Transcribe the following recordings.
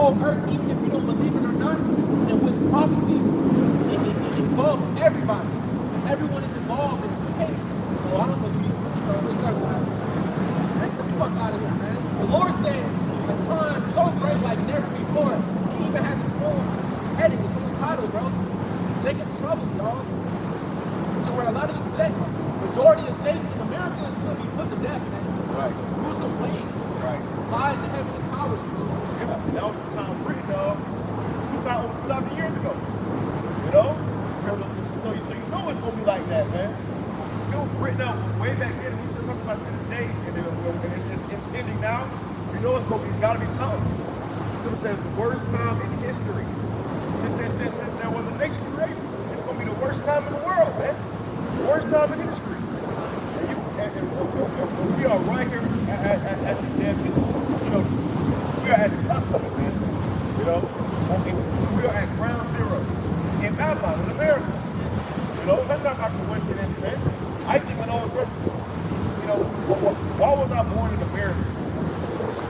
whole earth, even if you don't believe it or not, in which prophecy it involves everybody. Everyone is involved in it. Hey, well, I don't believe it, so it's not going to happen. Get the fuck out of here, man. The Lord said a time so great like never before. He even has his own heading, his own title, bro. Jacob's trouble, y'all. To where a lot of you, majority of Jakes in America is going to be put to death, man. Right. Gruesome ways. Right. By the heavenly powers, bro. Yeah, that was the time written of 2,000 years ago. You know? So you know it's gonna be like that, man. It was written up way back then, and we still talking about it to this day, and it's impending now. You know it's gotta be something. It says the worst time in history. Since there was a nation created, it's gonna be the worst time in the world, man. The worst time in history. And we are right here at the dead, you know, we are at the cusp of it, man. You know, we are at ground zero in Babylon, in America. You know, that's not by coincidence, man. I think when I was working, you know, why was I born in America?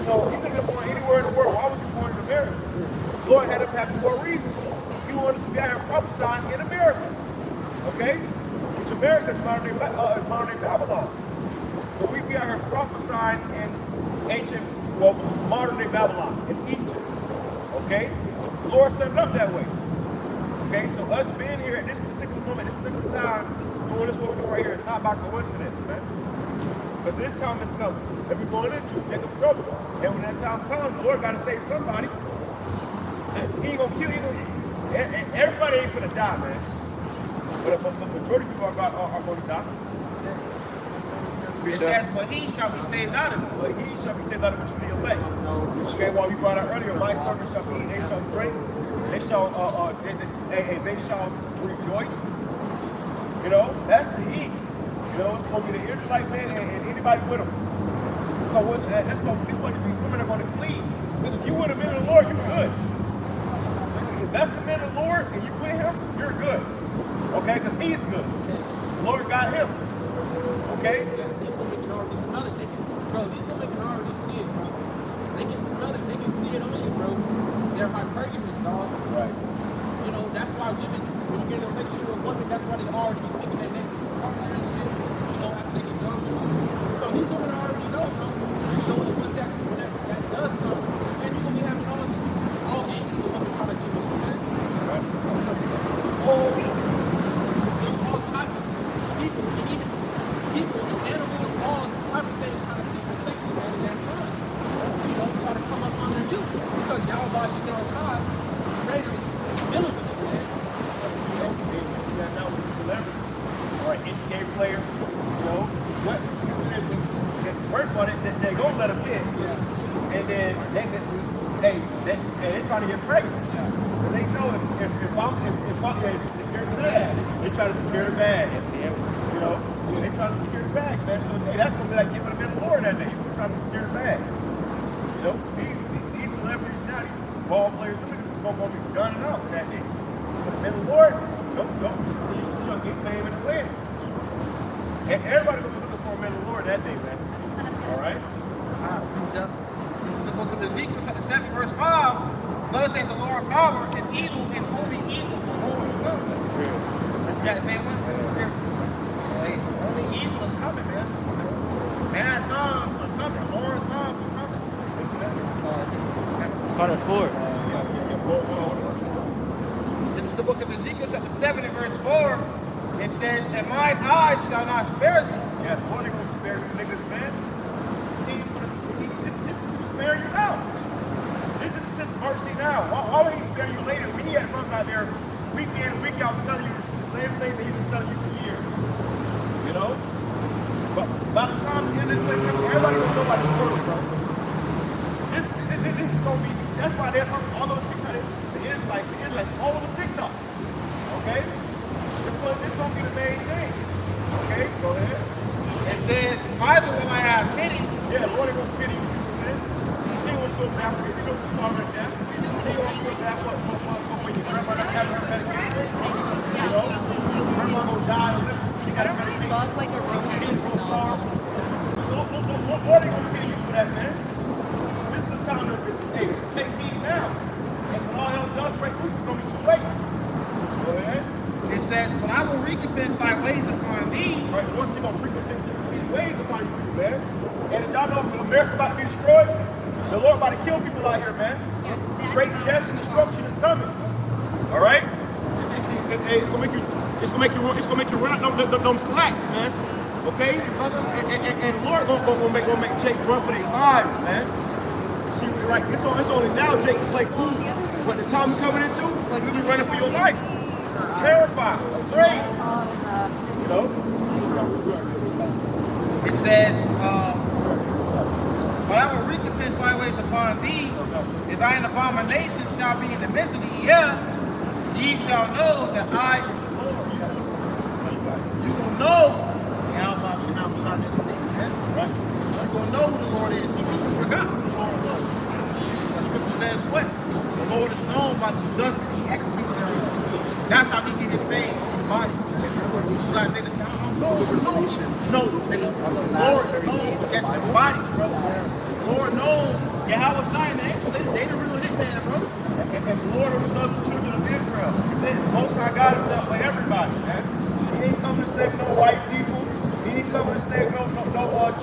You know, you could have been born anywhere in the world. Why was you born in America? The Lord had us happy for a reason. He wanted us to be out here prophesying in America. Okay? Which America is modern day Babylon. So we be out here prophesying in modern day Babylon, in Egypt. Okay? The Lord set it up that way. Okay, so us being here at this particular moment, this particular time, doing this what we're doing right here, is not by coincidence, man. Because this time is coming that we're going into Jacob's trouble. And when that time comes, the Lord got to save somebody. He ain't gonna kill you. Everybody ain't gonna die, man. But the majority of people are going to die. It says, but he shall be saved out of it. But he shall be saved out of it, which is the elect. Okay, while we brought out earlier, my servants shall eat, they shall drink, they shall rejoice. You know, that's the he. You know, it's told me the Israelite man and anybody with them. So that's what these women are going to cleave. If you with a man of the Lord, you're good. If that's the man of the Lord and you with him, you're good. Okay, because he's good. The Lord got him. Okay? These women can already smell it. These women can already see it, bro. They can smell it. They can see it on you, bro. They're hypergamous, dog. Right. You know, that's why women, when you get in a relationship with a woman, that's why they already be picking their next partner and shit. You know, after they get done with you. So these women already know, bro. You know, and once that does come, man, you're gonna be having all ages of women trying to get with you, man. Right. All type of people, and even people and animals, all type of things trying to seek protection, man, in that time. You know, try to come up under you. Because y'all watch shit outside, the creator is dealing with you, man. You know, you see that now with the celebrities or an NBA player, you know. First of all, they're going to let them in. Yeah. And then they're trying to get pregnant. Yeah. Because they know if I'm secure the bag, they try to secure the bag. You know, they try to secure the bag, man. So hey, that's going to be like giving them in the Lord that day. You're trying to secure the bag. You know, these celebrities now, these ball players, they're going to be gunning out for that day. But the men of the Lord, don't continue to show get fame and win. And everybody going to be looking for a man of the Lord that day, man. All right? This is the book of Ezekiel, chapter 7, verse 5. Thus saith the Lord power and evil and only evil will Lord is coming. That's real. That's got the same one? That's spirit. Only evil is coming, man. Bad times are coming. Hard times are coming. Start at 4. This is the book of Ezekiel, chapter 7, and verse 4. It says, and mine eyes shall not spare thee. Yeah, boy, they gonna spare you niggas, man. This is who spare you now. This is his mercy now. Why would he spare you later? When he had runs out there week in and week out telling you the same thing that he's been telling you for years. You know? But by the time the end of this place, everybody gonna know about this word, bro. This is gonna be, that's why they're talking all over TikTok. The Israelites, all over TikTok. Okay? It's gonna be the main thing. Okay, go ahead. It says, neither will I have pity. Yeah, Lord ain't gonna pity you, man. He ain't gonna feel bad for your children starving to death. He ain't gonna feel bad for your grandma not having her medication. You know? Grandma gonna die of liver. She got her medication. Like a Kids gonna starve. Lord ain't gonna pity you for that, man. This is the time to, hey, take heed now. once he's gonna recompense his ways upon you, man. And did y'all know America about to be destroyed? The Lord about to kill people out here, man. Great death and destruction is coming. All right? It's gonna make you run out them slacks, man. Okay? And the Lord gonna make Jake run for their lives, man. See, right? It's only now Jake can play cool. But the time we're coming into, you'll be running for your life. Terrified, afraid. You know? It says, but I will recompense my ways upon thee, if thine abomination shall be in the midst of thee, ye shall know that I am the Lord. You gonna know how much you're gonna know who the Lord is. You forgot who the Lord was. The scripture says what? The Lord is known by the justice he executes thereof. That's how he get his fame in the body. You guys say the sound. No, nigga. Lord knows against their bodies, bro. Lord knows Yahawadah and the angels, they the real hitman, bro. And the Lord loves the children of Israel. The Most High God is not for everybody, man. He ain't coming to save no white people. He ain't coming to save no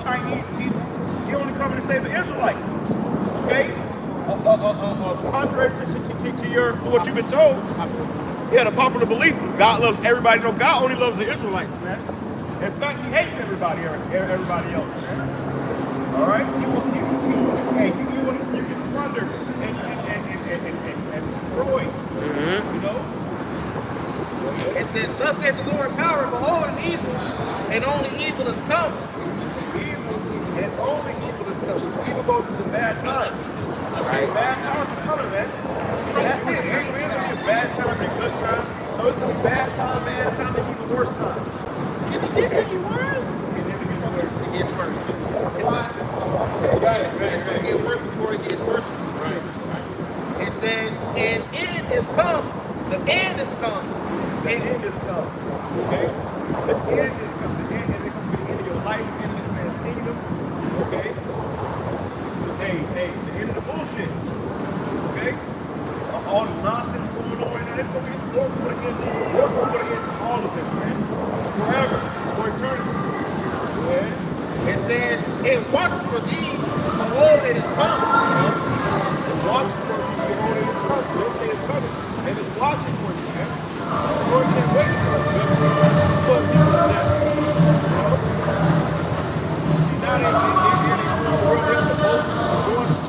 Chinese people. He only coming to save the Israelites. Okay? Contrary to what you've been told, the popular belief, God loves everybody. No, God only loves the Israelites, man. In fact, he hates everybody else, man. All right? He wants you to get plundered and destroyed. You know? It says, thus saith the Lord power, behold an evil, and only evil is come. Evil and only evil is coming. Evil goes into bad times. Right? Bad times are coming, man. That's it. It's going to be a bad time and a good time. No, it's going to be bad time, and even worse time. Can it get any worse? It gets worse. It's going to get worse before it gets worse. Right. It says, and end is come. The end is come. The end is come. Okay? The end is come. The end is going to be the end of your life, the end of this man's kingdom. Okay? Hey, the end of the bullshit. Okay? All the nonsense going on right now, it's going to be the Lord put against all of this, man. Forever. For eternity. Yes. It says, it watches for thee, behold, it is come. It watches for you, behold, it is come. So this day is coming. And it's watching for you, man. The Lord can't wait for you. But you know that. See, now they world the boats, going to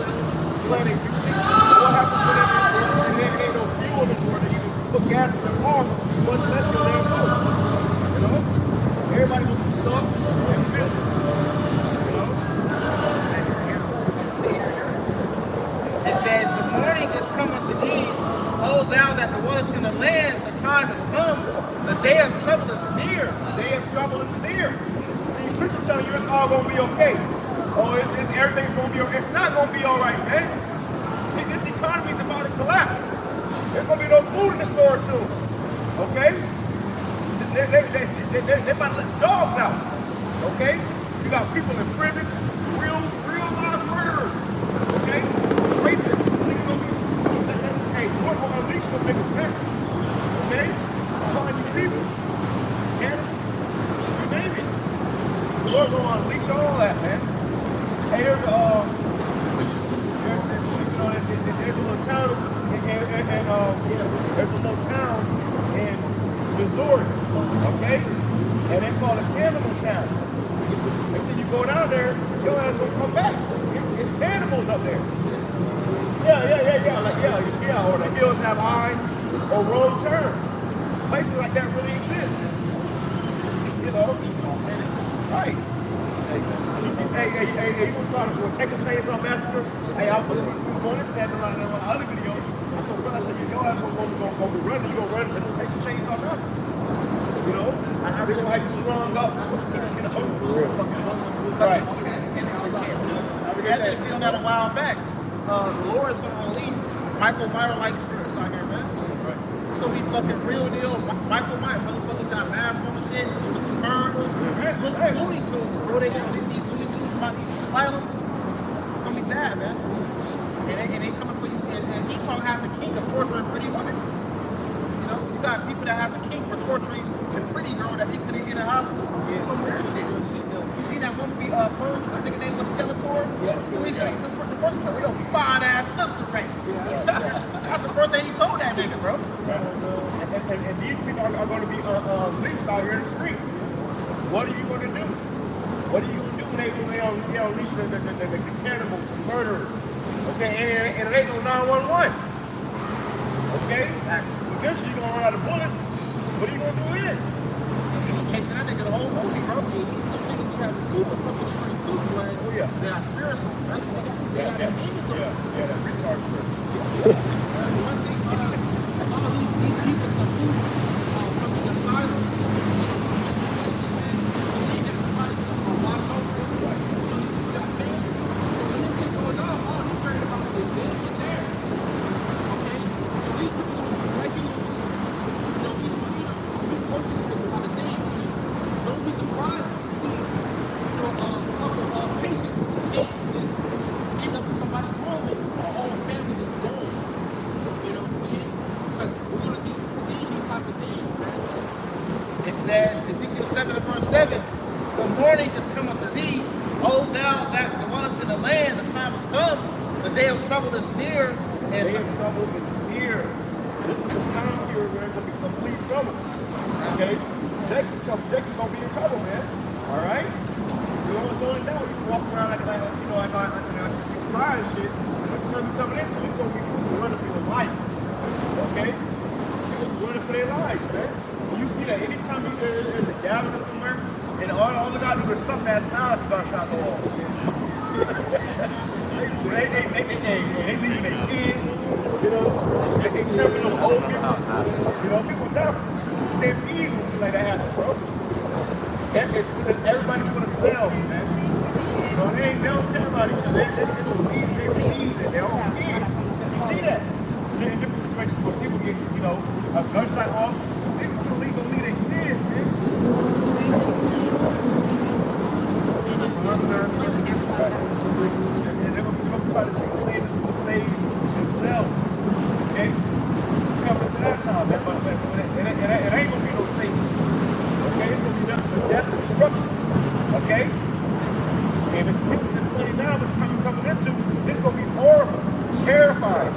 planning new things. What happens when there ain't no fuel in the world to even put gas in their cars, much less your damn boat? You know? Everybody will be stuck and miserable. You know? It says, the morning is come unto thee, O thou that dwellest in the land, the time is come, the day of trouble is near. The day of trouble is near. See, preachers telling you it's all going to be okay. Oh, everything's going to be okay. It's not going to be all right, man. This economy is about to collapse. There's going to be no food in the store soon. Okay? They're about to let dogs out. Okay? You got people in prison, real live murderers. Okay? Rapists. Hey, what will unleash the biggest better? Okay? Find you people. And you name it. The Lord will unleash all that, man. Hey, there's a little town, there's a little town in Missouri, okay? And they call it Cannibal Town. They say you go down there, your ass gonna come back. It's cannibals up there. Yeah. Or the hills have eyes, or wrong turn. Places like that really exist. You know, right? Hey, you gonna try to Texas Chainsaw Massacre? Hey, I'm going to stand around in my other video. I said, your ass gonna be running. You gonna run to the Texas Chainsaw Massacre? You know, they're gonna have you strung up. Right. That feeling that a while back. The Lord is gonna unleash Michael Myers-like spirits out here, man. Right. It's gonna be fucking real deal. Michael Myers, motherfuckers got masks on and shit. Look, Looney Tunes, bro. They gonna these Looney Tunes about these violence. It's gonna be bad, man. And they coming for you. And Esau has the king of torturing pretty women. You know, you got people that have the king for torturing the pretty girl that he couldn't get in the hospital. Yeah. So weird first, I think his name was Skeletor. Yeah, We yeah. the first one, we go fine ass sister race. That's the first thing he told that nigga, bro. And these people are going to be unleashed out here in the streets. What are you going to do? What are you going to do when they unleash the cannibals, the murderers? Okay, and it ain't no 911. Okay? Eventually you're going to run out of bullets. What are you going to do then? He's chasing that nigga the whole movie, bro. You have a super fucking street too, where Oh, yeah. they got spirits on them. That's what they got demons on them. Yeah, that retard strip. Once they all these people are moved from these asylums and places, man, they ain't got nobody to watch over them. You know, these people got family. So when this shit goes off, all they're worried about is them and theirs. Okay? So these people are gonna be breaking loose. You know, each one, you orchestrate a lot of things. So don't be surprised if you see a couple of patients escape this, end up in somebody's home and a whole family just gone. You know what I'm saying? Because we're going to be seeing these type of things, man. It says, Ezekiel 7 and verse 7, the morning is coming to thee, O thou that dwellest in the land, the time has come, the day of trouble is near, The day of trouble is near. This is a time period where it's going to be complete trouble. Okay? Jacob's trouble. Jacob's going to be in trouble, man. All right? So now you can walk around like you fly and shit. But the time you're coming into, it's going to be people running for your life. Okay? People running for their lives, man. When you see that anytime there's a gathering somewhere, and all they got to do is something that sounds like a gunshot go off. They leaving their kids, you know, they jumping on old people. You know, people die from stampedes and shit like that happens, bro. Everybody's for themselves, man. You know, they don't care about each other. They believe that they're all kids. You see that? In different situations where people get, you know, a gunshot off, people don't leave their kids, man. And they're going to try to save themselves. Okay? Coming to that time, man. But it ain't going to be no safety. Okay? It's going to be nothing but death and destruction. Okay? And it's killing this money now, but the time you're coming into, it's going to be horrible, terrifying.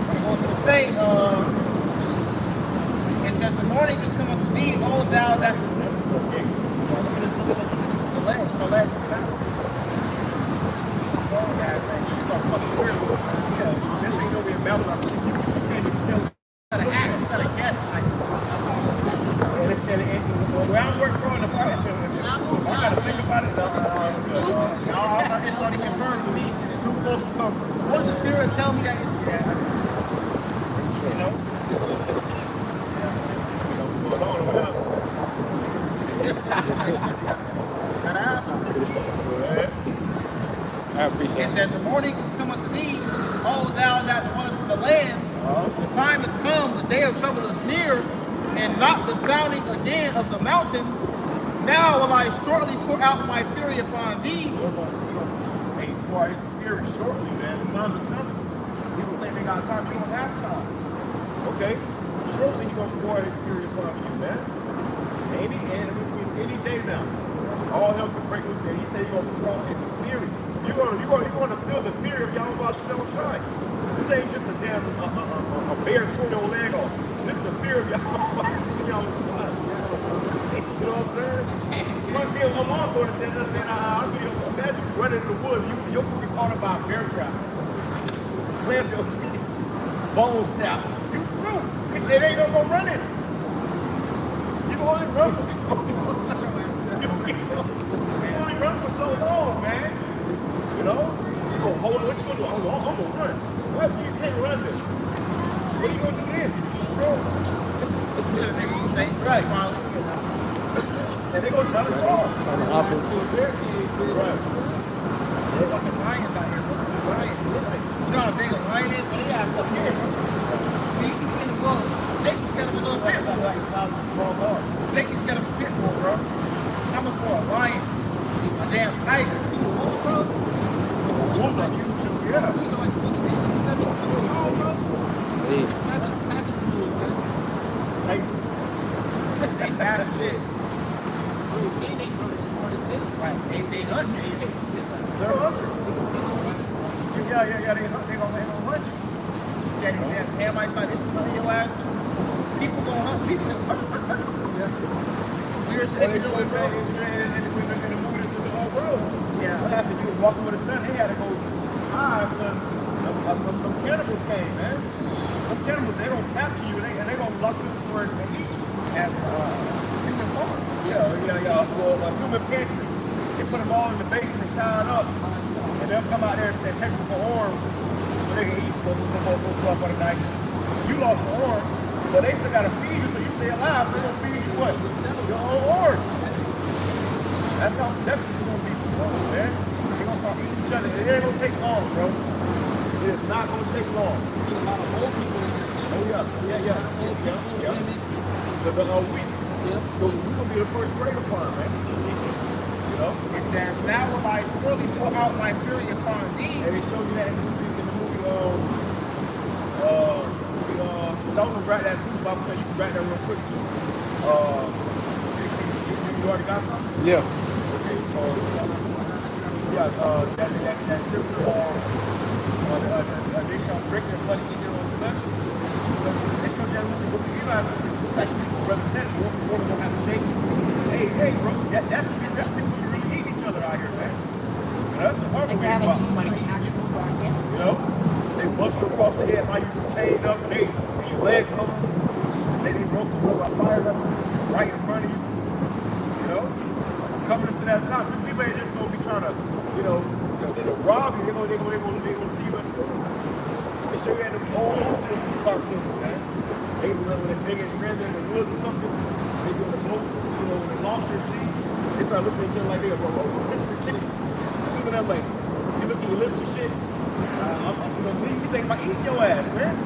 It goes to say, it says, the morning is coming to thee, O thou that... The legs. This ain't gonna be a battle. You can't even tell. You gotta guess. When I'm working on the fire, I gotta think about it. It's already confirmed to me. Too close to comfort. What's the spirit tell me that it's You know? I appreciate It says, the morning is coming to thee, O thou that dwellest in the land. The time has come, the day of trouble is near, and not the sounding again of the mountains. Now will I shortly pour out my fury upon thee. Hey, pour his spirit shortly, man. The time is coming. People think they got time. You don't have time. Okay? Shortly he's gonna pour his fury upon you, man. Which means any day now. All hell can break loose, and he said he's gonna pour out his fury. You're gonna feel the fear of Yahawadah Shalom Shine. This ain't just a damn a bear chewing your leg off. This is the fear of Yahawadah Shalom Shine. You know what I'm saying? One day my mom's going to say nothing, and I'll be imagine you running in the woods, you'll be caught up by a bear trap. Clamp your bone snap. You through. It ain't no more running. You can only run for so long. You can only run for so long, man. You know? You go hold it. What you gonna do? I'm gonna run. What if you can't run this? What are you gonna do then? Bro. Right. And they gonna try to crawl. Right. There's fucking lions out here. Lions. You know how big a lion is? But they got up here. You see the bull. Jakey's got a little pit bull. Jakey's got a pit bull, bro. How much more? A lion. A damn tiger. See the wolves, bro? Wolves are huge too, yeah. These are like 6, 7 feet tall, bro. Hey. Imagine a pack of wolves, man. Tyson. They fast as shit. They running smart as hell. Right. They hunt me. They're hunters. Yeah, they gonna hunt you. Yeah, damn, I said, it's hunting your ass too. People gonna hunt people. Weird shit. They show it, man, in the movie the whole world. Yeah. What happened? You was walking with a son, they had to go hide because some cannibals came, man. Some cannibals, they gonna capture you and they gonna lock you somewhere and eat you. And human farm. Yeah. Well, a human pantry. They put them all in the basement, tied up, and they'll come out there and take them for arm so they can eat for the night. You lost an arm, but they still gotta feed you so you stay alive. So they gonna feed you what? Your own arm. That's what's gonna be cool, man. They're gonna start eating each other. It ain't gonna take long, bro. It is not gonna take long. You see a lot of old people in there too. Oh yeah. Women. The week. Yep. So we're gonna be the first preyed upon, man. You know? It says, now will I surely pour out my fury upon thee. And they showed you that in the movie, I was gonna write that too, but I'm saying you can write that real quick too. You already got something? Yeah. Okay. That scripture, they shall break their blood and eat their own flesh. They showed you that movie, but you know how to, like, Brother said, you want to know how to shake. Hey, bro, that's people who really eat each other out here, man. You know, that's a horrible way to watch somebody eat you. You know? They bust you across the head while you chained up and your leg come. They roast you by fire up right in front of you. You know? Coming into that time, people ain't just gonna be trying to, they'll rob you. They're gonna see you at school. They show you at the old cartoons, man. They when they get stranded in the woods or something, they go in the boat, when they lost their sea, they start looking at each other like they're a rotisserie chicken. Looking at them like, you look at your lips and shit. You think about eating your ass, man.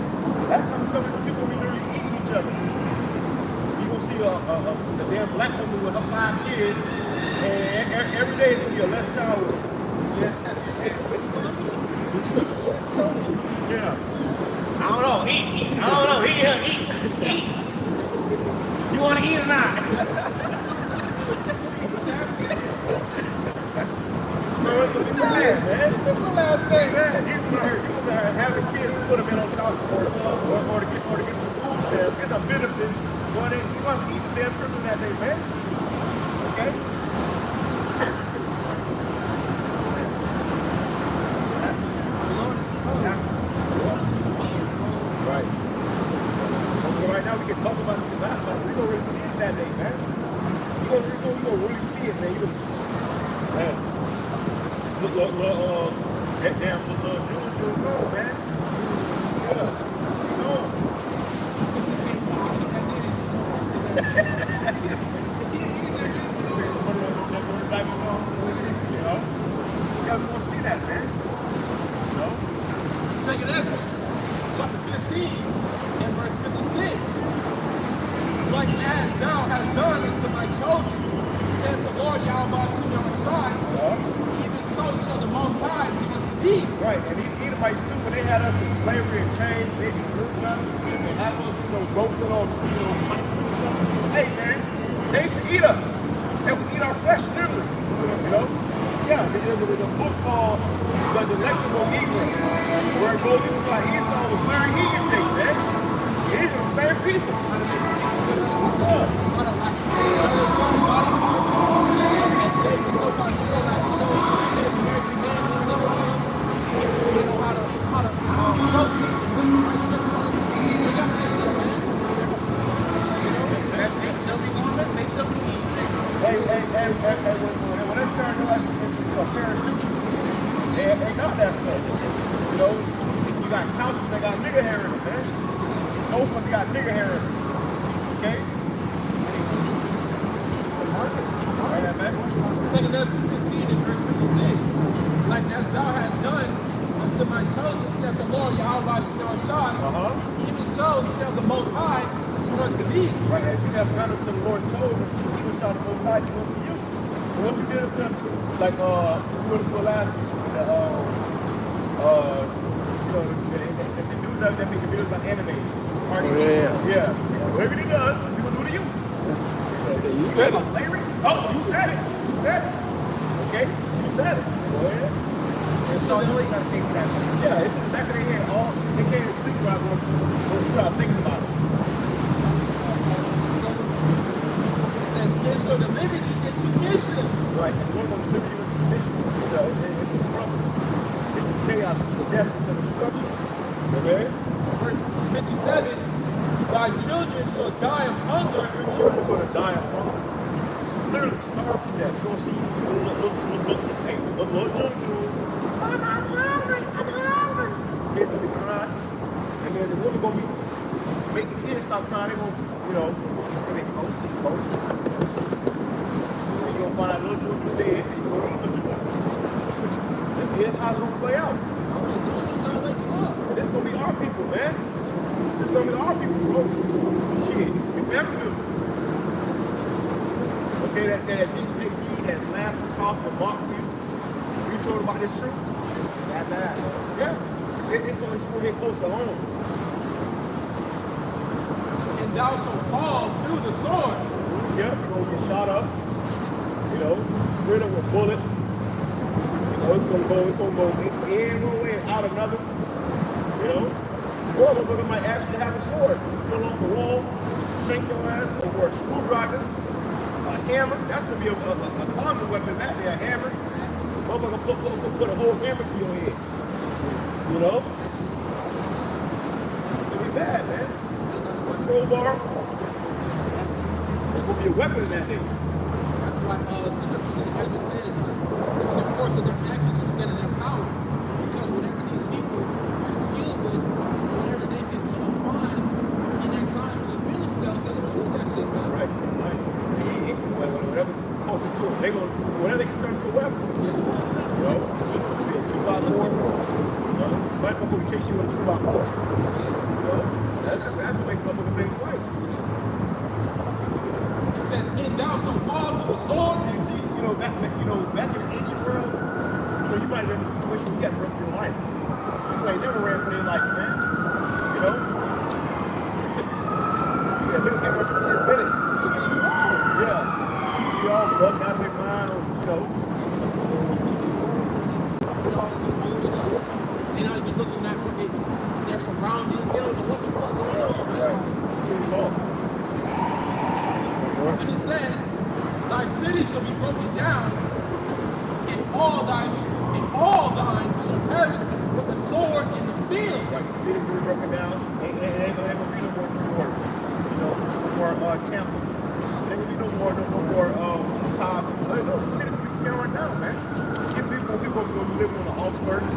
Last time we come into people, we literally eating each other. You gonna see a damn black woman with her 5 kids, and every day it's gonna be a less child with her. Yeah. I don't know, eat. I don't know, eat. You wanna eat or not? Having kids put them in on child support or to get some food stamps, get some benefits. Boy, you want to eat the damn criminal that day, man. Okay? Right. So right now we can talk about it, but we don't really see it that day, man. You gonna really see it, man. That damn little June go, man. Yeah. Go. Yeah, we gonna see that, man. You know? Second Ezra, chapter 15, and verse 56. Like as thou hast done unto my chosen, said the Lord Yahawadah, even so shall the Most High do unto thee. Right, and these Edomites too, when they had us in slavery and chains, they used to and have us, roasted on, pikes and stuff. Hey, man, they used to eat us. They would eat our flesh, literally. You know? Yeah, there's a book called The Delectable Negro, where it goes into like Esau was literally eating things, man. These are the same people. When they turn into a pair of shoes, they got that stuff. You know, you got couches that got nigga hair in them, man. Sofas got nigga hair in them. Okay? Alright, man. Second Ezra 15 and verse 56. Like as thou hast done unto my chosen, said the Lord Yahawadah, even so shall the Most High do unto thee. Right, as you have done unto the Lord's chosen, even shall the Most High do unto you. And what you did unto, like, we went into a last, the news that make videos about anime. Yeah. So whatever he does, we will do to you. said about slavery? Oh, you said it. You said it. Okay? You said it. Go ahead. And so I know you gotta think that. Yeah, it's in the back of their head. All they can't even sleep while going start thinking about it. It says, minister the liberty into mission. Right. And one of them liberty into mission. It's a trouble. It's a chaos, it's a death, it's a destruction. Okay? Verse 57, thy children shall die of hunger. Your children are going to die of hunger. Literally starve to death. You're going to see little children. I'm hungry. Kids going to be crying. And then the woman going to be making kids stop crying. They're going to, they go sleep. And you're going to find out little children dead and you're going to eat the children. That's how it's going to play out. This is going to be our people, man. This is going to be our people, bro. Shit. Your family members. Okay, that didn't take me, has laughed, scoffed, and mocked you. You told about this truth? That bad. Yeah. It's going to get close to home. And thou shalt fall through the sword. Yeah, you're going to get shot up. Riddled with bullets. It's going to go in one way and out another. Or motherfucker might actually have a sword. Pull on the wall, shank your ass, or a screwdriver, a hammer. That's going to be a common weapon back there, a hammer. Motherfucker put a whole hammer through your head. It's going to be bad, man. A crowbar. It's going to be a weapon in that day. That's why the scriptures in Ezra says in the course of their actions are stand in their power. Because whatever these people are skilled with, or whatever they can find in that time to defend themselves, they're going to use that shit, man. Right. Whatever's closest to it. Whatever they can turn into a weapon. Yeah. Be a 2x4. Right before we chase you with a 2x4. That's what makes motherfucker think twice. It says, and thou shalt fall through the sword. See, back in the ancient world, you might have been in a situation where you got to run for your life. So you ain't never ran for their life, man. Yeah, people can't run for 10 minutes. Yeah. You all bugged out of their mind, or, They're not even looking at what their surroundings. They don't know what the fuck going on, man. Right. Pretty lost. And it says, thy city shall be broken down, and all thine shall perish with the sword in the field. Like the city's gonna be broken down, and ain't gonna be no more New York, no more Tampa. There gonna be no more Chicago. The city's gonna be tearing down, man. People gonna be living on the outskirts,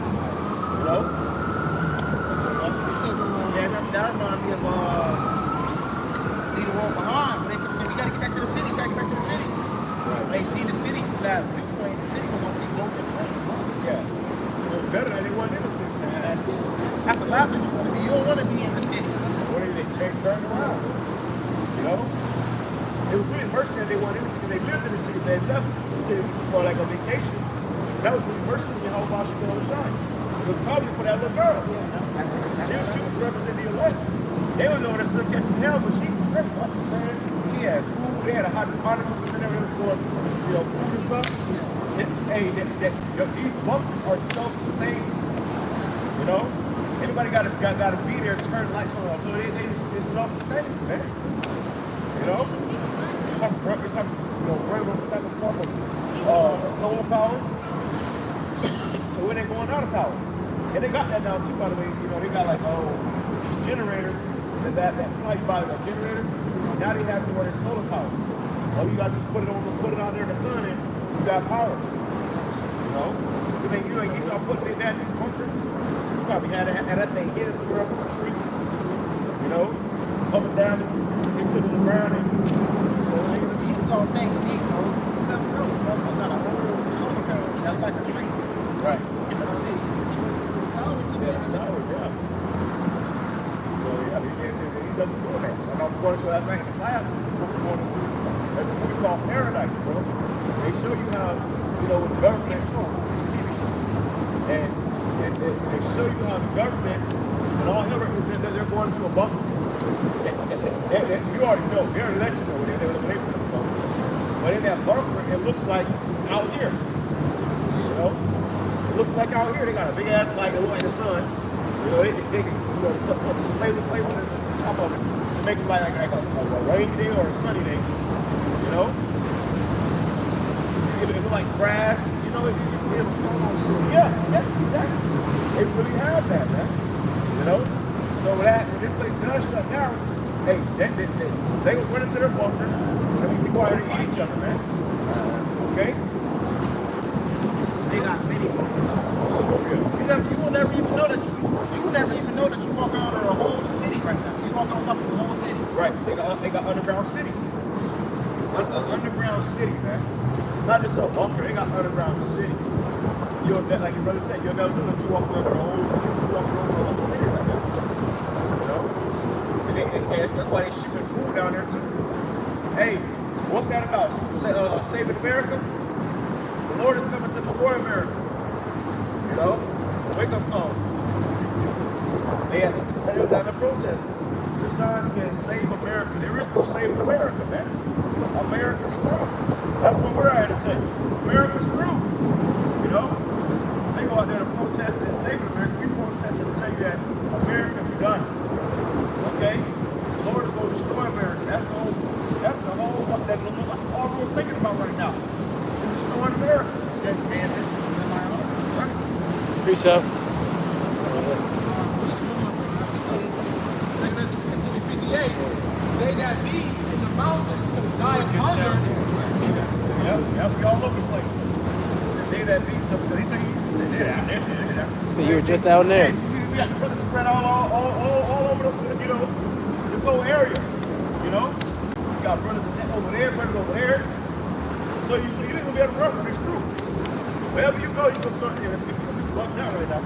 It says, That reminds me of Leave the World Behind. When they kept saying, we gotta get back to the city, gotta get back to the city. Right. They see the city from that viewpoint, the city was gonna be broken. Yeah. It was better than they weren't in the city, man. That's the last place you wanna be. You don't wanna be in the city. What did they turn around? It was really mercy that they weren't in the city. They lived in the city, they left the city for like a vacation. That was really mercy when Yahawadah should go and shine. It was probably for that little girl. She was representing the elect. They don't know they're still catching hell, but she was straight. He had food, they had a hydroponics system and everything was going, food and stuff. These bunkers are self-sustaining. Anybody got to be there, turn lights on. It's self-sustaining, man. Running back and forth of solar power. So it ain't going out of power. And they got that now too, by the way. They got like these generators that like you buy a generator. Now they have it where it's solar power. All you got to just put it out there in the sun and you got power. You start putting it down in these bunkers. You probably had that thing hit somewhere up in the tree. Coming down into the ground and It's all things, you never know. Motherfucker got a whole solar panel that's like a tree. right. Into the city. Towers, yeah. So yeah, he doesn't do that. Like I was going to last night in the class, there's a movie called Paradise, bro. They show you how, with the government, it's a TV show. And they show you how the government and all hell records, they're going into a bunker. You already know, they already let you know when they put in the bunker. looks like out here. You know? It looks like out here. They got a big ass light that look like the sun. You know, they can play with the top of it to make it like a rainy day or a sunny day. You know? It look like grass. You know, yeah, exactly. They really have that, man. You know? So when this place does shut down, hey, they will run into their bunkers. I mean, people out here to eat each other, man. Okay? They got many bunkers. You will never even know that you walk out of a whole city right now. You walk on top of the whole city. Right. They got underground cities. Underground city, man. Not just a bunker. They got underground cities. Like your brother said, you'll never know that you walking over the whole city right now. You know? And that's why they shipping food down there too. Hey, what's that about? Saving America? The Lord is coming to destroy America. You know? Wake up call. They had this down the protest. The sign says Save America. There is no saving America, man. America's through. That's what we're here to tell you. America's through. You know? They go out there to protest and save America. We protest and tell you that America's done. Okay? The Lord is going to destroy America. That's all we're thinking about right now. It's destroying America. Peace out. They that be in the mountains shall die of hunger. Yep, we all over the place. They that be, So you were just down there. We got brothers spread all over the, you know, this whole area. You know, you got brothers over there, brothers over there. So you ain't gonna be able to run from this truth. Wherever you go, you're gonna start getting people bugged out right now.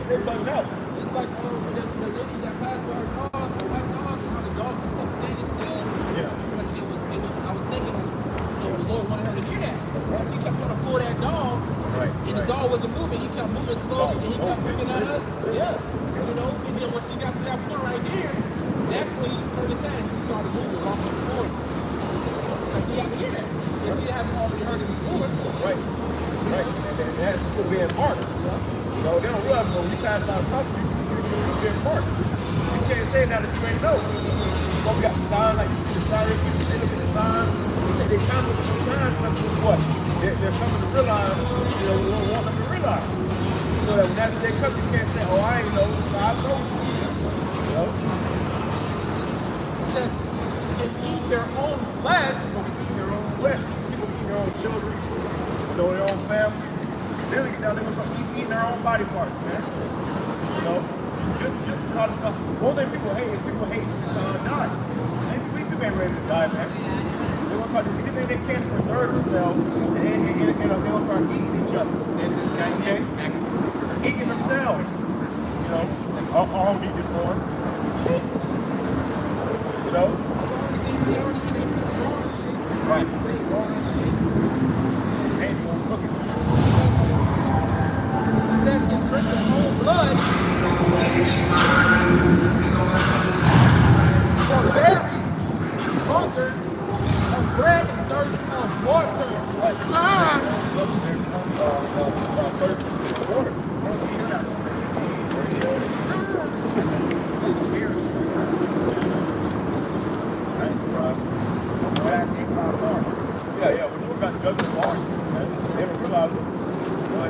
They're bugged out. Just like the lady that passed by her dog, her white dog, and how the dog just kept standing still. Yeah. Because I was thinking, the Lord wanted her to hear that. And she kept trying to pull that dog, Right. and the dog wasn't moving. He kept moving slowly, and he kept moving at us. Yeah. You know, and then when she got to that point right there, that's when he turned his head and he started moving, walking forward. Because she had to hear that. And she hadn't already heard it before. Right. And that's people being martyred. You know, they don't realize when you pass out prophecy, you're being martyred. You can't say that you ain't know. But we got the signs, like you see the signs, they look at the signs, they say they time to look at the signs, but guess what? They're coming to realize, you know, we don't want them to realize. So that when that day comes, you can't say, oh, I ain't know, I know. You know? It says, and eat their own flesh. Eat their own flesh. People eat their own children, you know, their own families. They're gonna start eating their own body parts, man. You know, just to try to stop. One thing people hate is people hate to die. People ain't ready to die, man. They want to try to do anything they can to preserve themselves, and they'll start eating each other. There's this guy, Okay? Eating themselves. You know, I don't need this one. You know? They already came from the raw and shit. Right. They raw and shit. Ain't you gonna cook it? It says, and drink their own blood. For very hunger of bread and thirst of water. Yeah, when you got judgment bar, they don't realize it.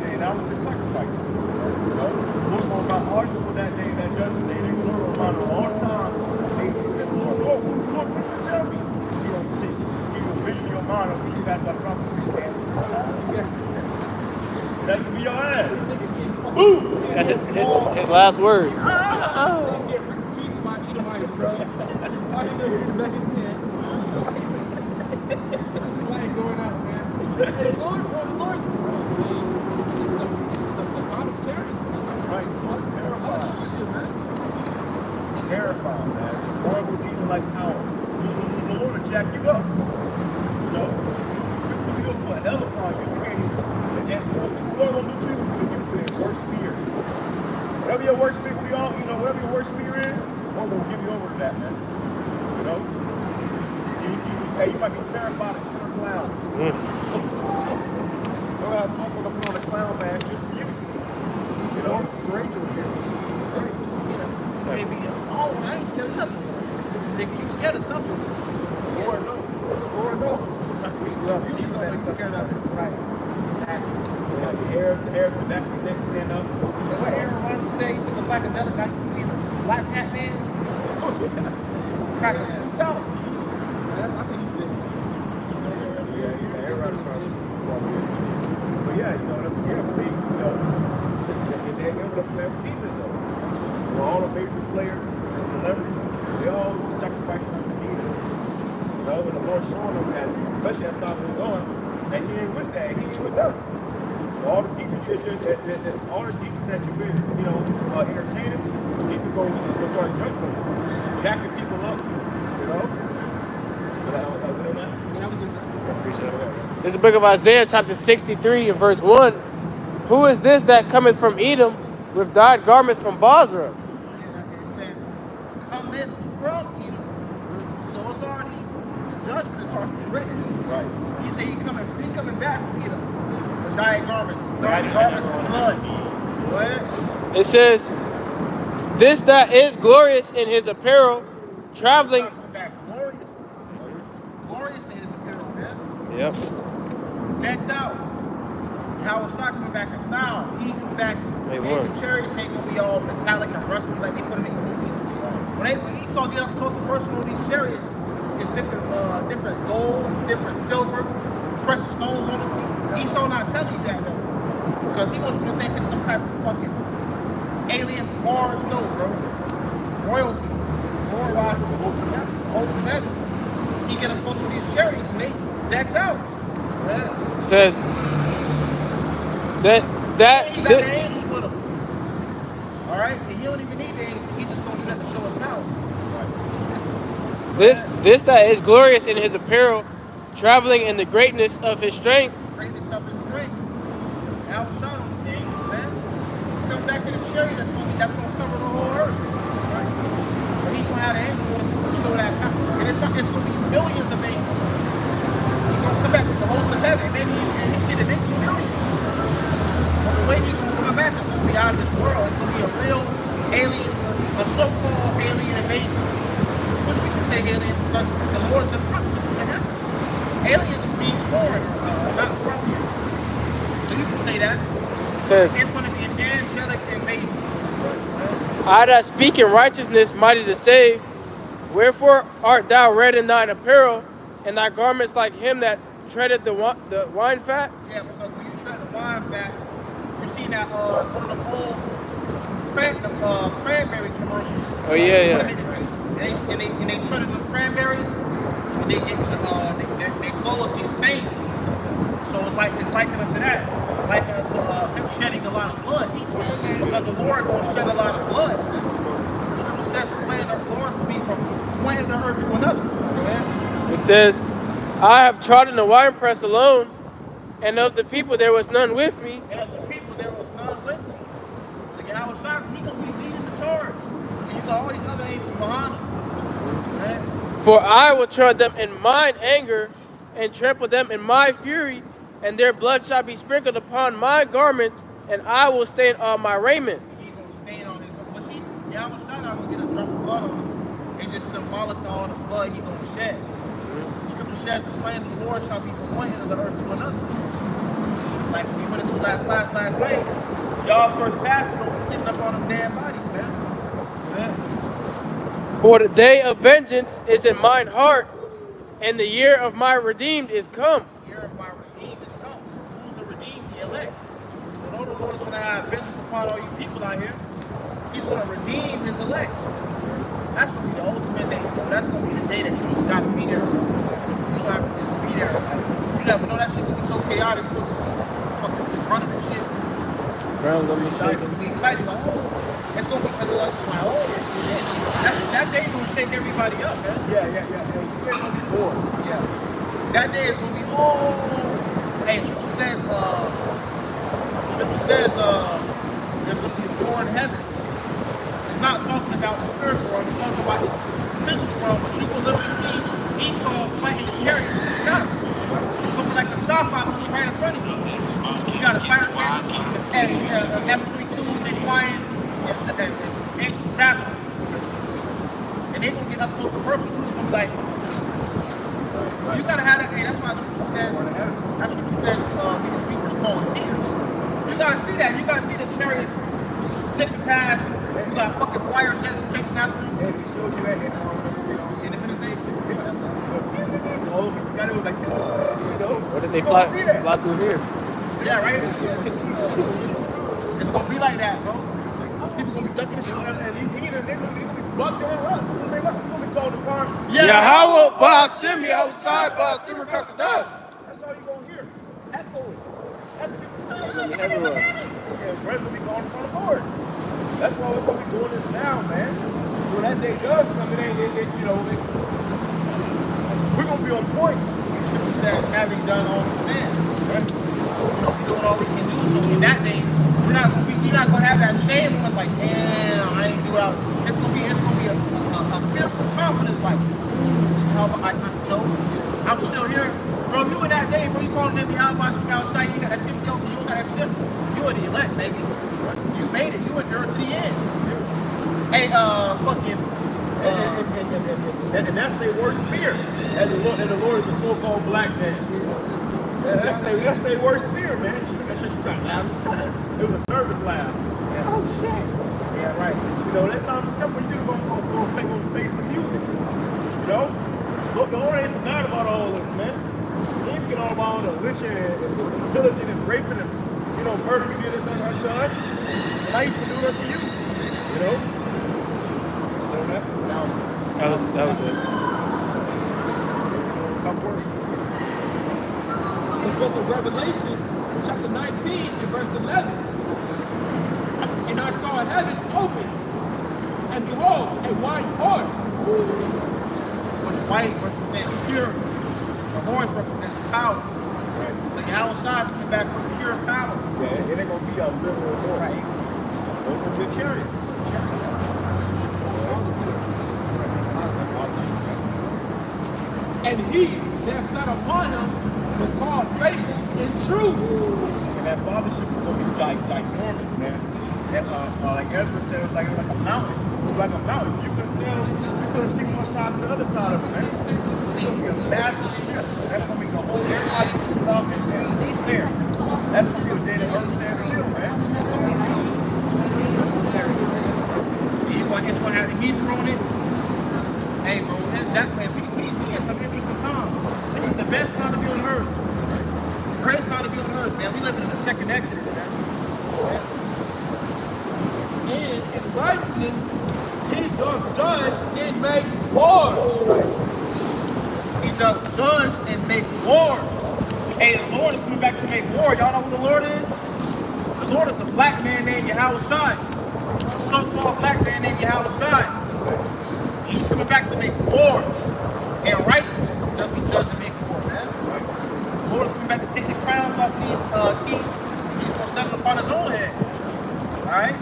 And that was his sacrifice. You know, Lord going about arguing with that day, that judgment day, they were around all the time. They see that Lord, what did you tell me? You know, you see, give you a vision in your mind of what you got that prophet saying. That could be your ass. Boom! His last words. They get Ricky by Edomites, bro. All you know is back his head. Light going out, man. And the Lord said, this is the God of terrorists, bro. Right. It's terrifying. I showed you, man. It's terrifying, man. Horrible people like power. The Lord will jack you up. You know? He'll put hell upon you. And then what the Lord will do to you, he'll give you your worst fear. Whatever your worst fear, whatever your worst fear is, Lord will give you over to that, man. You know? You might be terrified of killing clowns. They're gonna have a motherfucker put on a clown mask just for you. You know? Great to heroes. Great. Yeah. Maybe, oh, I ain't scared of nothing. Nigga, you scared of something. Or no. You scared of it. Right. Exactly. Yeah, the hair from the back of your neck stand up. And what Aaron Rodgers said, he took a psychedelic, like you see the black hat man. Crack a scoop out. I think he did. Yeah, Aaron Rodgers probably. But yeah, you know, but they, you know, they ended up playing for demons though. You know, all the major players and celebrities, they all sacrificing unto demons. You know, and the Lord showing them, especially as time goes on, that He ain't with that. He ain't with them. All the demons, all the demons that you've been, you know, entertaining, demons go start jumping, jacking people up. You know. But that was in that. When I was in This is the book of Isaiah, chapter 63, and verse 1. Who is this that cometh from Edom with dyed garments from Basra? It says, cometh from Edom. So it's already, the judgment is already written. Right. He said he coming back from Edom. The dyed garments from blood. What? It says, this that is glorious in his apparel, traveling. Coming back glorious. Glorious in his apparel, man. Yep. Decked out. How was Shot coming back in style? He coming back. They and were. the chariots ain't gonna be all metallic and rusty like they put in these movies. When Esau get up close and personal with these chariots, it's different gold, different silver, precious stones on them. Esau not telling you that though, because he wants you to think it's some type of fucking alien from Mars. No, bro. Royalty, Lord, host of heaven. He get up close with these chariots and they decked out. Yeah. It says, He got the this, angels with him. All right, and he don't even need the angels. He just gonna do that to show his power. this that is glorious in his apparel, traveling in the greatness of his strength. Greatness of his strength. Now shot him, the angels, man. Come back to the chariot that's gonna cover the whole earth. Right? But he gonna have the angels with him to show that power. And it's gonna be millions of angels. He's gonna come back with the host of heaven, and then he should have been millions. But the way he's gonna come back is gonna be out of this world. It's gonna be a real alien, a so-called alien invasion. Which we can say alien because the Lord's in front. That's what happens. Alien just means foreign, not from here. So you can say that. It says, It's gonna be an angelic invasion. I that speak in righteousness, mighty to save. Wherefore art thou red in thine apparel, and thy garments like him that treadeth the wine fat? Yeah, because when you tread the wine fat, you see that one of the old cranberry commercials. Oh, yeah. And they treaded the cranberries, and they get their clothes get stained. So it's like to that, like him shedding a lot of blood. Because the Lord gonna shed a lot of blood. The scripture says the land of the Lord will be from one end of the earth to another. It says, I have trodden the winepress alone, and of the people there was none with me. And of the people there was none with me. So Yahawadah, he gonna be leading the charge. And you got all these other angels behind him. Right? For I will tread them in mine anger, and trample them in my fury, and their blood shall be sprinkled upon my garments, and I will stain all my raiment. He's gonna stain on his but see, Yahawadah not gonna get a drop of blood on him. It's just symbolic to all the blood he's gonna shed. Scripture says the slain of the Lord shall be from one end of the earth to another. So, like we went into class last night, y'all first task is gonna be cleaning up all them dead bodies, man. Yeah. For the day of vengeance is in mine heart, and the year of my redeemed is come. The year of my redeemed is come. So who's the redeemed? The elect. So know the Lord is gonna have vengeance upon all you people out here. He's gonna redeem his elect. That's gonna be the ultimate day. That's gonna be the day that you just gotta be there. You gotta just be there. Like, you never know that shit gonna be so chaotic. People just fucking running and shit. Ground gonna be shaking. Be excited, like, oh, it's gonna be because of us. Like, oh, that day gonna shake everybody up, man. Yeah. You're gonna be bored. Yeah. That day is gonna be, oh, hey, scripture says, there's gonna be a war in heaven. It's not talking about the spiritual world, it's talking about this physical world, but you can literally see Esau fighting the chariots in the sky. shot fight when he's right in front of you. You got a fighter chance at F-22s, they flying and Zappa. And they gonna get up close and personal. It's gonna be like, you gotta have that. Hey, that's why scripture says, these people are called seers. You gotta see that. You gotta see the chariots zipping past. You got fucking fire jets chasing after them. And he showed you that Independence Day. all of his gun was like, Or did they You fly don't see that. through here? Yeah, right? It's gonna be like that, bro. People gonna be ducking the shit. and these heathens, they're gonna be bucked the hell up. They're gonna be called upon. Yahweh Ba'ashem outside Ba'ashem Kakadash. That's all you're gonna hear. Echoing. Everywhere. Yeah, brother will be calling upon the Lord. That's why we're gonna be doing this now, man. So when that day does come, we're gonna be on point. Scripture says, having done all to stand. Right? We're doing all we can do. So in that day, you're not gonna have that shame when it's like, damn, I ain't do out. It's gonna be a fearful confidence, like, how I'm still here. Bro, if you in that day, bro, you calling them Yahawadah outside, you got that chip, yo, you don't got that chip, you are the elect, baby. You made it, you endured to the end. Hey, And that's their worst fear. And the Lord is a so-called black man. That's their worst fear, man. That shit you trying to laugh. It was a nervous laugh. Yeah. Oh shit. Yeah, right. That time is coming when you're gonna face the music. Look, the Lord ain't forgot about all this, man. He ain't forget all about all the lynching and pillaging and raping and murder you did unto us. And I used to do it unto you. So That was it. The book of Revelation, chapter 19 and verse 11. And I saw heaven open, and behold, a white horse. Which white represents pure. The horse represents power. So Yahawadah is coming back with pure power. Yeah, it ain't gonna be a literal horse. Right. It's gonna be a chariot. And he that sat upon him was called faithful and true. And that fathership is gonna be ginormous, man. And, like Ezra said, it was like a mountain. It was like a mountain. You couldn't see one side to the other side of it, man. It's gonna be a massive ship. That's gonna be the whole everybody can stop and there. That's gonna be the day that earth stands still, man. It's gonna have the Hebrew on it. Hey, bro, we in some interesting times. This is the best time to be on earth. Greatest time to be on earth, man. We living in the second Exodus, man. And in righteousness he doth judge and make war. He does judge and make war. Hey, the Lord is coming back to make war. Y'all know who the Lord is? The Lord is a black man named Yahawadah. So-called black man named Yahawadah. He's coming back to make war. And righteousness does he judge and make war, man. The Lord is coming back to take the crowns off these kings. He's going to settle upon his own head. All right?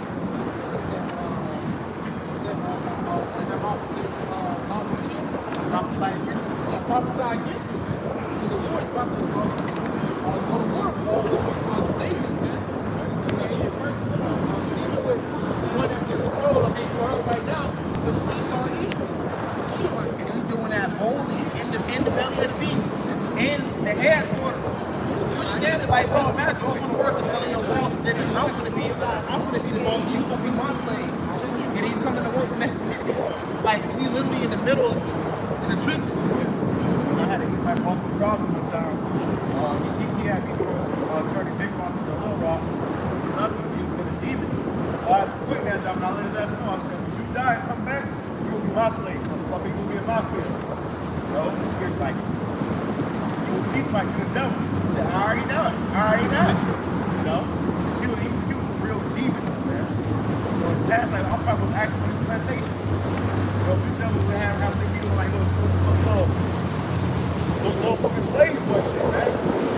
Prophesy against him. Yeah, prophesy against him, man. Because the war is about to go to war with all the nations, man. And first, Stephen with one that's in control of this world right now, was Esau Edomites, man. He's doing that boldly in the belly of the beast. In the headquarters. You're standing like, bro, imagine going to work and telling your boss that I'm going to be the boss and you're going to be my slave. And then you come into work and like, we literally in the middle, in the trenches. I had to eat my boss from travel one time. He had me doing some turning big rocks into little rocks. Nothing, he was a demon. So I had to quit that job and I let his ass know. I said, when you die and come back, you will be my slave. Motherfucker, you will be in my field. He was like, you will keep like the devil. He said, I already know it. He was a real demon, man. In the past, like, I probably was acting on his plantation. This devil would have to be like little fucking slave boy shit, man.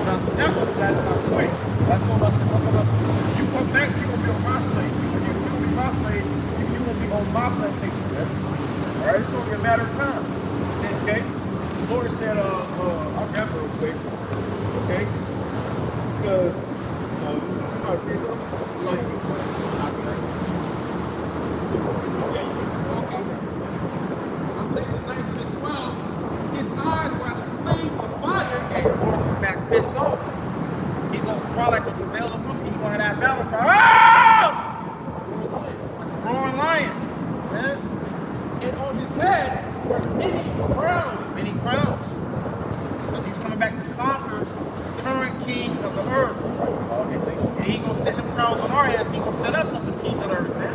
That's not the way. I told him, I said, motherfucker, you come back, you gonna be on my slave. You're gonna be my slave, you gonna be on my plantation, man. Alright, it's only a matter of time. Okay? The Lord said, I'll grab it real quick. Okay? Because, you trying to say something? Okay. Revelation 19 and 12, his eyes were as a flame of fire. And the Lord come back pissed off. He gonna cry like a travailing woman. He gonna have that battle cry. Ah! Roaring lion. Yeah. And on his head were many crowns. Many crowns. Because he's coming back to conquer current kings of the earth. And he gonna set them crowns on our heads. He gonna set us up as kings of the earth, man.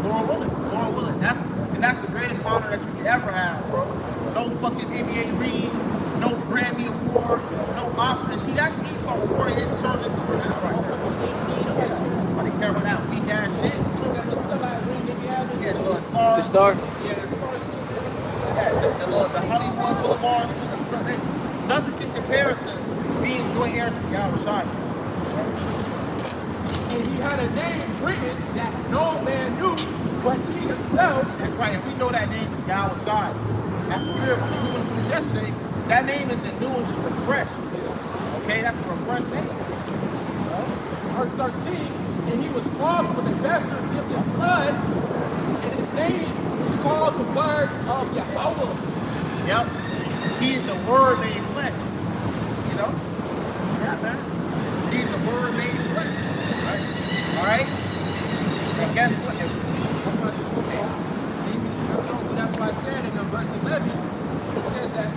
Lord willing. Lord willing. That's the greatest honor that you could ever have, bro. No fucking NBA ring, no Grammy award, no Oscar. See, that's Esau rewarding his servants for that right there. Nobody care about that weak ass shit. You know that little sunlight ring they be having? Yeah, the little star. The star. Yeah, that star shit. Yeah, the Hollywood Boulevard. Nothing can compare to being joint heirs with Yahawadah. And he had a name written that no man knew but he himself. That's right, and we know that name is Yahawadah. That's the spirit of we went to this yesterday. That name isn't new, it's just refreshed. Okay, that's a refreshed name. Verse 13, and he was clothed with a vesture dipped in blood, and his name was called the Word of Yahawadah. Yep. He is the Word made flesh. You know? Yeah, man. He's the Word made flesh. Right? Alright? And guess what? That's why I said in verse 11, it says that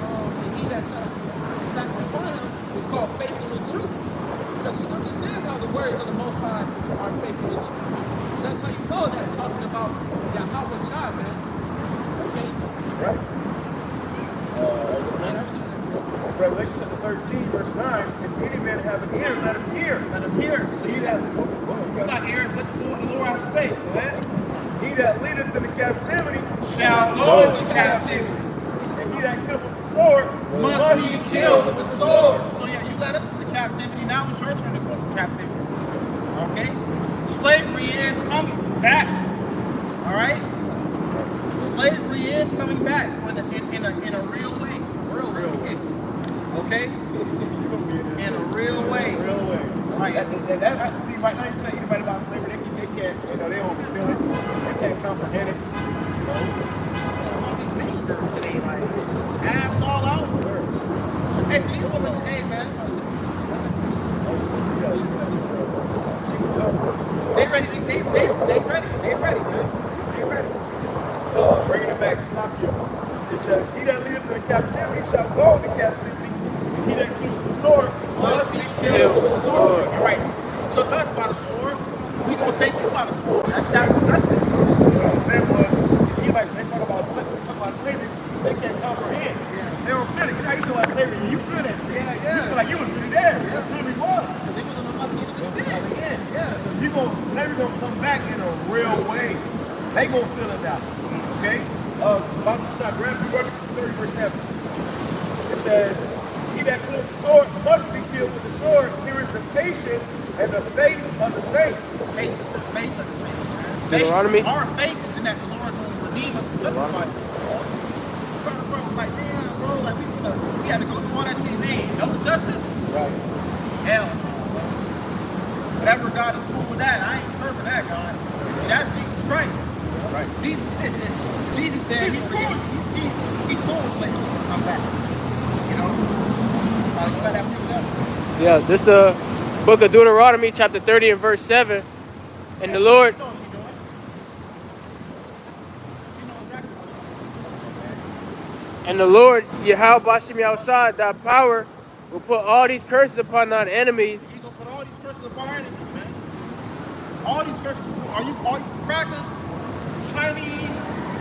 he that sat upon him is called faithful and true. Because the scripture says how the words of the Most High are faithful and true. So that's how you know that's talking about Yahawadah, man. Okay? Right. This is Revelation chapter 13, verse 9. If any man have an ear, let him hear. Let him hear. So you got ears, listen to what the Lord has to say. Go ahead. He that leadeth into captivity Shall go into captivity. and he that killeth with the sword Must be killed with the sword. sword. So yeah, you led us into captivity. Now it's your turn to go into captivity. Okay? Slavery is coming back. All right? Slavery is coming back in a real way. Real way. Okay? In a real way. Real way. Right. That, see, right now you tell anybody about slavery, they can't, you know, they don't feel it. They can't comprehend it. All these ministers today, like, ass all out. Hey, so these women today, man, they ready, man. They ready. Bringing it back, Slakia. It says, he that leadeth into captivity shall go into captivity. He that keepeth the sword must be killed with the sword. You're right. So us by the sword, we gonna take you by the sword. That's justice. What I'm saying was, he like, they talk about slavery, they can't comprehend. They don't feel it. You know how you feel like slavery, you feel that shit. Yeah. You feel like you was really there. That's slavery was. They was on the other end of the stick. Yeah. So slavery gonna come back in a real way. They gonna feel it now. Okay? Bible side, grab Deuteronomy 30, verse 7. It says, he that killeth the sword must be killed with the sword. Here is the patience and the faith of the saints. Faith of the saints. Deuteronomy. Our faith is in that the Lord will redeem us from sacrifice. Bro, like, damn, bro, like, we had to go through all that shit, man. No justice? Right. Hell no. Whatever God is cool with that, I ain't serving that God. See, that's Jesus Christ. Right. Jesus said he's cool with slavery. I'm back. You know? You got that precept? Yeah, this the book of Deuteronomy, chapter 30 and verse 7. And the Lord, You know what she's doing. You know exactly what she's doing. and the Lord, Yahawadah, thy power, will put all these curses upon thine enemies. He's gonna put all these curses upon our enemies, man. All these curses. Are you crackers, Chinese,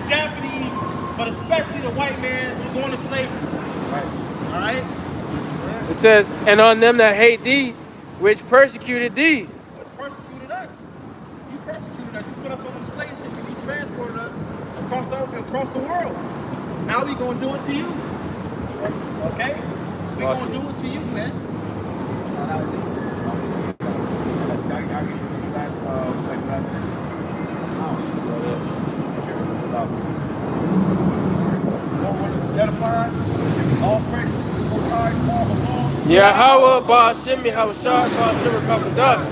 Japanese, but especially the white man going to slavery? Right. All right? It says, and on them that hate thee, which persecuted thee. It's persecuted us. You persecuted us. You put us on the slave ship and you transported us across the world. Now we gonna do it to you. Okay? We gonna do it to you, man. Oh, that was it. I'll give you the last message. One word is edified. All praise to the Most High, all belong. Yahawadah, Ba'ashim, Yahawadah, Ba'ashim, Rakapadah.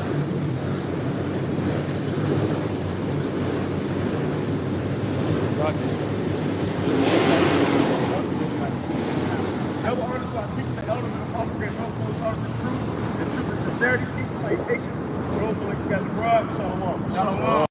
I will honest to teach the elders and apostles great most holy taught us the truth and sincerity, peace, and salutations to those who like the broad. Shalom. Shalom.